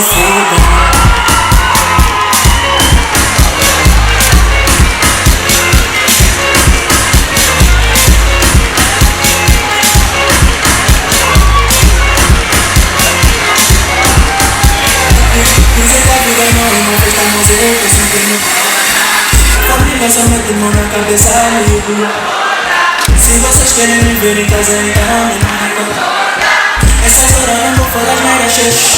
foda. Dizem que a vida não é uma festa, mas eu tô sentindo falta. Família só mete mão na cabeça, amigo. Se vocês querem me ver em casa, então me mandem. Essas horas eu não vou falar nada, chefe.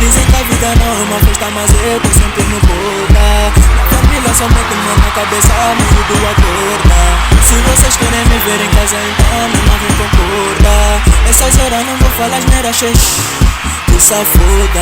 Dizem que a vida não é uma festa, mas eu tô sempre no boca. Na família só mete mão na cabeça, amigo do acorda. Se vocês querem me ver em casa, então me mandem concorda. Essas horas não vou falar asneira, xex, que safoda.